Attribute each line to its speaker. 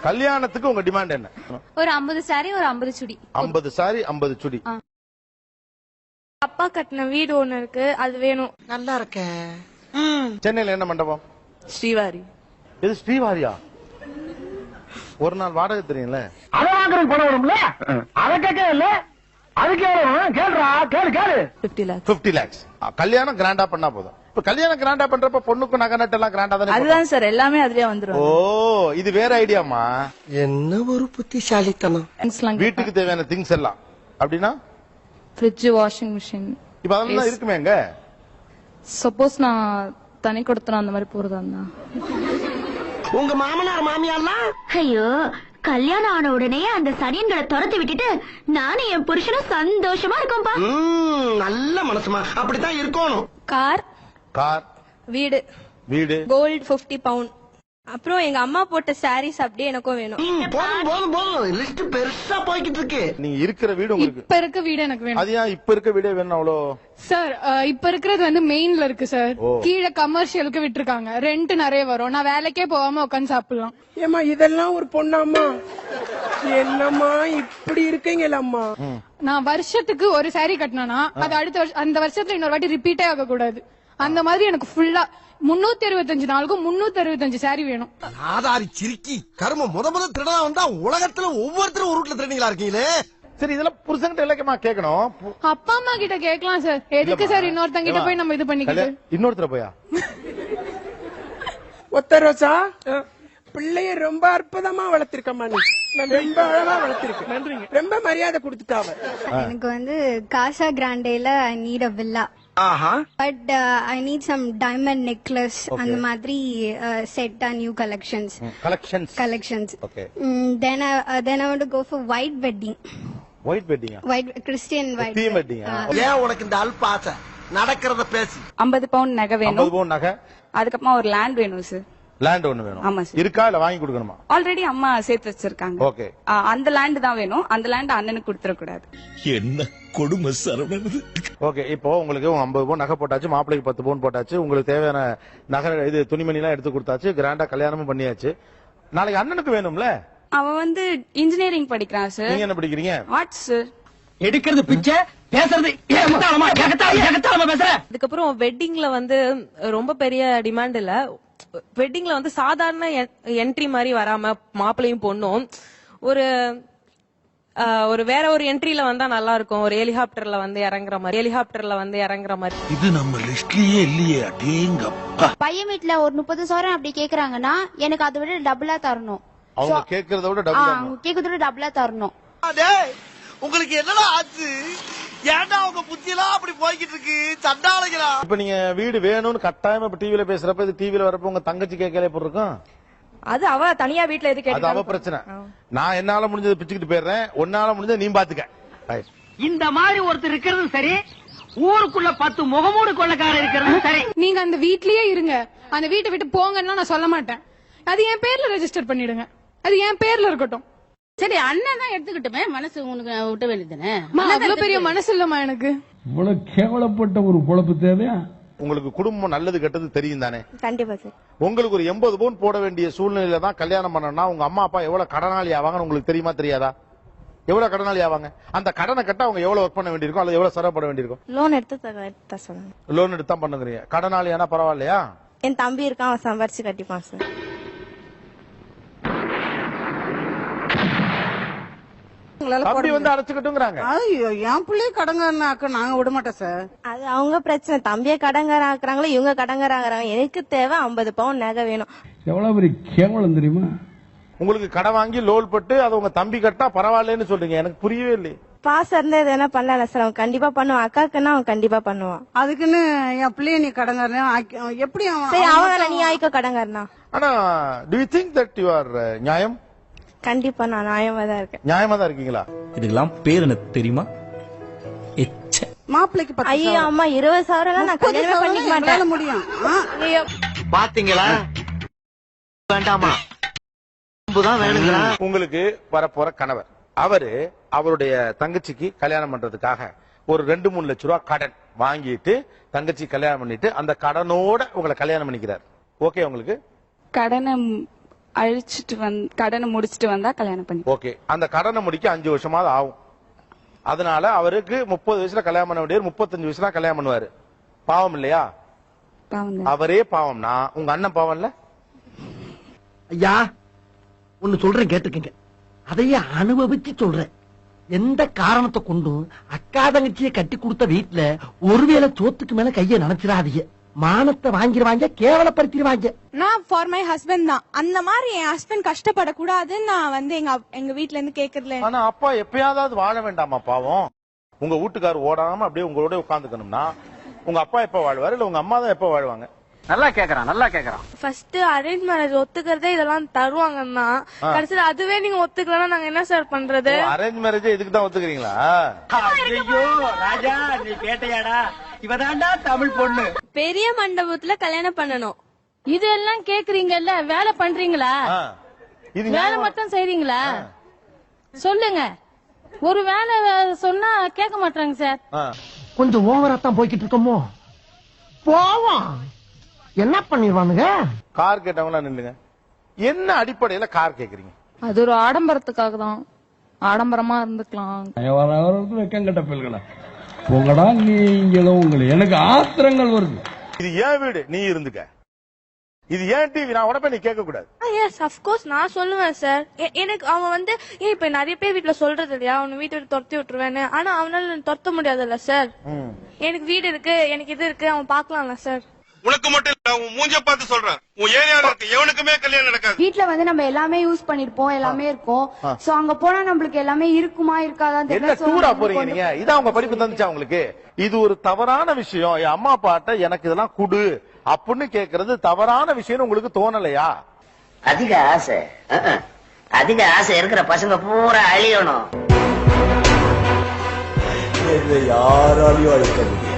Speaker 1: கல்யாணத்துக்கு உங்க டிமாண்ட் என்ன?
Speaker 2: ஒரு 50 சாரி, ஒரு 50 சுடி.
Speaker 1: 50 சாரி, 50 சுடி.
Speaker 3: அப்பா கட்டின வீடு ஒண்ணு இருக்கு, அது வேணும்.
Speaker 4: நல்லா இருக்க.
Speaker 1: சென்னையில என்ன மண்டபம்?
Speaker 4: ஸ்ரீவாரி.
Speaker 1: இது ஸ்ரீவாரியா? ஒரு நாள் வாடகை தெரியும்ல?
Speaker 5: அதை வாங்குறதுக்கு பணம் வரும்ல, அதை கேட்கவே இல்ல. அதுக்கு கேளுடா, கேளு.
Speaker 1: 50 lakhs. கல்யாணம் கிராண்டா பண்ணா போதும். இப்ப கல்யாணம் கிராண்டா பண்றப்ப பொண்ணுக்கு நகை நட்டு எல்லாம் கிராண்டா தானே?
Speaker 4: அதுதான் சார், எல்லாமே அதுலயே வந்துரும்.
Speaker 1: ஓ, இது வேற ஐடியாமா?
Speaker 4: என்ன ஒரு புத்திசாலித்தனம்.
Speaker 1: வீட்டுக்கு தேவையான திங்ஸ் எல்லாம் அப்படின்னா
Speaker 6: ஃப்ரிட்ஜ், வாஷிங் மிஷின்,
Speaker 1: இப்ப அதெல்லாம் இருக்குமே எங்க?
Speaker 6: சப்போஸ் நான் தனி கொடுத்தனா அந்த மாதிரி போறதா இருந்தா.
Speaker 4: உங்க மாமனார் மாமியார்லாம்
Speaker 2: ஐயோ, கல்யாணம் ஆன உடனே அந்த சனியன்களை துரத்தி விட்டுட்டு நானும் என் புருஷனும் சந்தோஷமா இருக்கோம்பா.
Speaker 4: நல்ல மனசுமா, அப்படித்தான் இருக்கணும்.
Speaker 3: கார்,
Speaker 1: கார்,
Speaker 3: வீடு,
Speaker 1: வீடு,
Speaker 3: கோல்டு 50 பவுண்ட். அப்புறம் எங்க அம்மா போட்ட சாரீஸ் அப்படியே எனக்கும் வேணும்.
Speaker 4: போதும் லிஸ்ட் பெருசா போய்கிட்டு இருக்கு.
Speaker 1: நீங்க இருக்கிற வீடு உங்களுக்கு
Speaker 6: இப்ப இருக்க வீடு எனக்கு வேணும்.
Speaker 1: அது ஏன் இப்ப இருக்க வீடே வேணும் அவ்வளோ?
Speaker 6: சார், இப்ப இருக்கிறது வந்து மெயின்ல இருக்கு சார். கீழே கமர்ஷியலுக்கு விட்டுருக்காங்க. ரெண்ட் நிறைய வரும். நான் வேலைக்கே போகாம உட்காந்து சாப்பிடலாம்.
Speaker 7: ஏமா இதெல்லாம் ஒரு பொண்ணாம்மா? என்னம்மா இப்படி இருக்கீங்களம்மா?
Speaker 6: நான் வருஷத்துக்கு ஒரு சாரி கட்டினா அது அடுத்த வருஷம், அந்த வருஷத்துல இன்னொரு வாட்டி ரிப்பீட்டே ஆக கூடாது. அந்த மாதிரி எனக்கு ஃபுல்லா 365 நாளுக்கும் 365 சாரி வேணும்.
Speaker 4: ஆதாரி சிரிக்கி கர்ம முத திருடா வந்தா உலகத்துல ஒவ்வொருத்தரும் ஒரு வீட்டுல திருடிங்களா இருக்கீங்களே.
Speaker 1: சரி, இதெல்லாம் புருஷன்கிட்ட இலக்கமா கேட்கணும்.
Speaker 6: அப்பா அம்மா கிட்ட கேட்கலாம் சார். எதுக்கு சார் இன்னொருத்தங்க கிட்ட போய் நம்ம இது பண்ணிக்கிட்டு?
Speaker 1: இன்னொருத்தர போயா?
Speaker 7: ஒத்த ரோசா, பிள்ளைய ரொம்ப அற்புதமா வளர்த்திருக்கம்மா. நீ ரொம்ப அழகா வளர்த்திருக்க. நன்றிங்க. ரொம்ப மரியாதை கொடுத்துட்டாவ.
Speaker 8: எனக்கு வந்து காசா கிராண்டேல I need a villa. But I need some diamond necklace, அந்த மாதிரி set new collections. Then I want to go for white wedding.
Speaker 1: White வெட்டிங்கா?
Speaker 8: White Christian white
Speaker 4: wedding. ஏன் உனக்கு இந்த அல்ப ஆசை? நடக்கிறத பேசி.
Speaker 6: 50 பவுண்ட் நகை வேணும்.
Speaker 1: 50 பவுண்ட் நகை.
Speaker 6: அதுக்கப்புறமா ஒரு லேண்ட் வேணும் சார்.
Speaker 1: லேண்ட் ஒண்ணு வேணும்.
Speaker 6: ஆமா சார்.
Speaker 1: இருக்கா இல்ல வாங்கி கொடுக்கணுமா?
Speaker 6: ஆல்ரெடி அம்மா சேர்த்து வச்சிருக்காங்க.
Speaker 1: ஓகே.
Speaker 6: அந்த லேண்ட் தான் வேணும். அந்த லேண்ட் அண்ணனுக்கு கொடுத்துட கூடாது.
Speaker 9: என்ன கொடுமை சரவணன்.
Speaker 1: ஓகே, இப்போ உங்களுக்கு 50 பவுன் நகை போட்டாச்சு, மாப்பிளைக்கு 10 பவுன் போட்டாச்சு, உங்களுக்கு தேவையான நகை இது துணிமணி எல்லாம் எடுத்து கொடுத்தாச்சு, கிராண்டா கல்யாணமும் பண்ணியாச்சு. நாளைக்கு அண்ணனுக்கு வேணும்ல?
Speaker 6: அவன் வந்து இன்ஜினியரிங் படிக்கிறான் சார்.
Speaker 1: நீங்க என்ன படிக்கிறீங்க?
Speaker 6: Arts sir.
Speaker 5: எடுக்கிறது பிச்சை, பேசுறது ஏகத்தாளமா பேசுற.
Speaker 3: அதுக்கப்புறம் வெட்டிங்ல வந்து ரொம்ப பெரிய டிமாண்ட் இல்ல. வெட்டிங்ல வந்து சாதாரண என்ட்ரி மாதிரி வராம மாப்பிளையும் பொண்ணும் ஒரு வேற ஒரு என்ட்ரில வந்தா நல்லா இருக்கும். ஒரு ஹெலிகாப்டர்ல வந்து இறங்குற மாதிரி.
Speaker 9: இது நம்ம லிஸ்ட்லயே இல்லையே. அடேங்கப்பா.
Speaker 2: பையன் வீட்டுல ஒரு 30 சவரன் அப்படி கேக்குறாங்கன்னா எனக்கு அதை விட டபுளா தரணும்.
Speaker 1: அவங்க கேக்குறத விட
Speaker 2: டபுளா தரணும்.
Speaker 4: உங்களுக்கு என்னடா ஆச்சு? ஏன்டா உங்க புத்தியெல்லாம் அப்படி போய்கிட்டு இருக்கு? சண்டாளைகளா.
Speaker 1: இப்ப நீங்க வீடு வேணும்னு கட்டாயமா இப்ப டிவில பேசுறப்ப, இது டிவில வரப்ப உங்க தங்கச்சி கேட்கல எப்படி இருக்கும்?
Speaker 3: அது அவ தனியா வீட்டுல எது
Speaker 1: அது அவ பிரச்சனை. நான் என்னால முடிஞ்சது பிச்சுக்கிட்டு போயிடுறேன், உன்னால முடிஞ்சது நீ பாத்துக்க.
Speaker 5: இந்த மாதிரி ஒருத்தர் இருக்கிறது சரி, ஊருக்குள்ள 10 முகமூடு கொள்ளக்காரர் இருக்கிறது சரி.
Speaker 6: நீங்க அந்த வீட்லயே இருங்க, அந்த வீட்டை விட்டு போங்கன்னா நான் சொல்ல மாட்டேன். அது என் பேர்ல ரெஜிஸ்டர் பண்ணிடுங்க. அது என் பேர்ல இருக்கட்டும்.
Speaker 2: சரி, அண்ணன் தான் எடுத்துக்கிட்டுமே, மனசு உனக்கு விட்ட வேண்டியதுதானே.
Speaker 6: அவ்வளவு பெரிய மனசு இல்லமா எனக்கு.
Speaker 5: இவ்வளவு கேவலப்பட்ட ஒரு பொழப்பு தேவையா?
Speaker 1: உங்களுக்கு குடும்பம் நல்லது கெட்டது தெரியும் தானே?
Speaker 3: கண்டிப்பா சார்.
Speaker 1: உங்களுக்கு ஒரு 80 பவுன் போட வேண்டிய சூழ்நிலையில தான் கல்யாணம் பண்ணனா உங்க அம்மா அப்பா எவ்வளவு கடனாளி ஆவாங்கன்னு உங்களுக்கு தெரியுமா தெரியாதா? எவ்வளவு கடனாளி ஆவாங்க? அந்த கடனை கட்ட அவங்க எவ்வளவு ஒர்க் பண்ண வேண்டியிருக்கும், அல்லது எவ்வளவு சிரமப்பட வேண்டியிருக்கும்?
Speaker 3: லோன் எடுத்து சொன்னாங்க.
Speaker 1: லோன் எடுத்து தான் பண்ணுங்கறீங்க. கடனாளி ஆனா பரவாயில்லையா?
Speaker 3: என் தம்பி இருக்கான், அவன் சம்பாரிச்சு கட்டிப்பான் சார்.
Speaker 1: தம்பி வந்து அடைச்சுக்கிட்டுங்கிறாங்க.
Speaker 4: ஐயோ, என் பிள்ளைய கடங்காரனாக்க நாங்க விட மாட்டோம் சார்.
Speaker 3: அது அவங்க பிரச்சனை. தம்பிய கடங்காரன் ஆக்குறாங்களோ, இவங்க கடங்காரன் ஆக்குறாங்க. எனக்கு தேவை 50 பவுன் நகை வேணும்.
Speaker 5: எவ்வளவு பெரிய கேவலம் தெரியுமா?
Speaker 1: உங்களுக்கு கடை வாங்கி லோன் பட்டு அது உங்க தம்பி கட்டா பரவாயில்லன்னு சொல்றீங்க. எனக்கு புரியவே இல்லை.
Speaker 3: பாசம் இருந்தா இது என்ன பண்ணல சார். அவன் கண்டிப்பா பண்ணுவான். அக்காக்குன்னா அவன் கண்டிப்பா பண்ணுவான்.
Speaker 4: அதுக்குன்னு என் பிள்ளைய நீ கடங்காரன் எப்படி?
Speaker 3: அவன் நீ ஆயிக்கோ கடங்காரனா.
Speaker 1: ஆனா do you think that you are நியாயம்?
Speaker 3: கண்டிப்பா நான் நியாயமா தான் இருக்கேன்.
Speaker 1: நியாயமா தான் இருக்கீங்களா?
Speaker 9: இதுக்கெல்லாம் பேர் என்ன தெரியுமா?
Speaker 4: மாப்பிளைக்கு 10
Speaker 3: ஐயோ அம்மா 20 சவரம் நான் கல்யாணம் பண்ணிக்க மாட்டேன்.
Speaker 4: முடியும்.
Speaker 7: பாத்தீங்களா? வேண்டாமா? வேணுங்களா?
Speaker 1: உங்களுக்கு வரப்போற கணவர் அவரு அவருடைய தங்கச்சிக்கு கல்யாணம் பண்றதுக்காக ஒரு 2-3 லட்சம் ரூபாய் கடன் வாங்கிட்டு தங்கச்சி கல்யாணம் பண்ணிட்டு அந்த கடனோட உங்களை கல்யாணம் பண்ணிக்கிறார். ஓகே உங்களுக்கு?
Speaker 6: கடனை
Speaker 10: அழிச்சிட்டு கடனை முடிச்சிட்டு வந்தா கல்யாணம் பண்ணி.
Speaker 1: ஓகே, அந்த கடனை முடிக்க 5 வருஷமாவது ஆகும். அதனால அவருக்கு 30 வயசுல கல்யாணம் பண்ண வேண்டியவர் 35 வயசுல கல்யாணம் பண்ணுவாரு. பாவம் இல்லையா? அவரே பாவம்னா உங்க அண்ணன் பாவம் இல்ல?
Speaker 5: ஐயா ஒன்னு சொல்றேன் கேட்டுக்கங்க, அதையே அனுபவிச்சு சொல்றேன். எந்த காரணத்தை கொண்டும் அக்கா தங்கச்சியை கட்டி கொடுத்த வீட்டுல ஒருவேளை சோத்துக்கு மேல கைய நினைச்சிடாதீங்க. மானத்தை வாங்கிடுவாங்க, கேவலப்படுத்திடுவாங்க.
Speaker 6: நான் ஃபார் மை ஹஸ்பண்ட் தான். அந்த மாதிரி என் ஹஸ்பண்ட் கஷ்டப்படக்கூடாதுன்னு நான் வந்து எங்க வீட்ல இருந்து கேக்குறதுல.
Speaker 1: ஆனா அப்பா எப்பயாவது வாழ வேண்டாமா பாவம்? உங்க வீட்டுக்காரர் ஓடாம அப்படியே உங்களோட உட்காந்துக்கணும்னா உங்க அப்பா எப்ப வாழ்வாரு, இல்ல உங்க அம்மா தான் எப்ப வாழ்வாங்க?
Speaker 5: நல்லா கேக்குறான்.
Speaker 10: ஃபர்ஸ்ட் அரேஞ்ச் மேரேஜ் ஒத்துக்கிறதே இதெல்லாம் தருவாங்கன்னா கடைசியில அதுவே நீங்க ஒத்துக்கலாம், நாங்க என்ன சார் பண்றது?
Speaker 1: அரேஞ்ச் மேரேஜ் இதுக்கு தான் ஒத்துக்கிறீங்களா?
Speaker 5: ஐயோ ராஜா, நீ கேட்டையாடா? இவதாண்டா தமிழ் பொண்ணு.
Speaker 10: பெரிய மண்டபத்துல கல்யாணம் பண்ணணும்.
Speaker 2: இதெல்லாம் கேக்குறீங்கல்ல, வேலை பண்றீங்களா?
Speaker 1: இது
Speaker 2: வேலை மட்டும் செய்றீங்களா? சொல்லுங்க. ஒரு வேலை சொன்னா கேட்க மாட்டாங்க சார்.
Speaker 5: கொஞ்சம் ஓவரா தான் போய்கிட்டு இருக்கோமோ? போவோம், என்ன பண்ணிடுவானுங்க?
Speaker 1: கார் கேட்டவங்களா நில்லுங்க. என்ன அடிப்படையில கார் கேக்குறீங்க?
Speaker 10: அது ஒரு ஆடம்பரத்துக்காக தான். ஆடம்பரமா இருந்துக்கலாம்.
Speaker 5: வெக்கங்கட்ட பிள்ளைகளா உங்களடா நீங்களும் உங்களுக்கு எனக்கு ஆத்திரங்கள் வருது.
Speaker 1: இது ஏன் வீடு, நீ இருந்துக்க. இது ஏன் டிவி, நான் உடனே நீ கேட்க கூடாது.
Speaker 10: எஸ் ஆஃப் கோர்ஸ் நான் சொல்லுவேன் சார். எனக்கு அவன் வந்து இப்ப நிறைய பேர் வீட்டுல சொல்றது இல்லையா, அவனை வீட்டை விட்டு துரத்தி விட்டுருவேன்னு. ஆனா அவனால துரத்த முடியாதுல்ல சார். எனக்கு வீடு இருக்கு, எனக்கு இது இருக்கு, அவன் பாக்கலாம்ல சார்.
Speaker 4: உனக்கு மட்டும் இல்ல, உன் மூஞ்ச பார்த்து சொல்றேன், உன் ஏரியால இருக்கு எவனுக்குமே கல்யாணம் நடக்காது.
Speaker 10: வீட்டுல வந்து நம்ம எல்லாமே யூஸ் பண்ணிருப்போம், எல்லாமே இருக்கும். சோ அங்க போனா நம்மளுக்கு எல்லாமே இருக்குமா இருக்காதான்
Speaker 1: என்ன டூரா போறீங்க நீங்க? இதான் உங்க படிப்பு தந்துச்சா உங்களுக்கு? இது ஒரு தவறான விஷயம். என் அம்மா அப்பாட்ட எனக்கு இதெல்லாம் குடு அப்படின்னு கேக்குறது தவறான விஷயம் உங்களுக்கு தோணலையா?
Speaker 11: அதிக ஆசை, அதிக ஆசை இருக்கிற பசங்க பூரா அழியணும்.
Speaker 9: யாராலையும் அழிக்க முடியாது.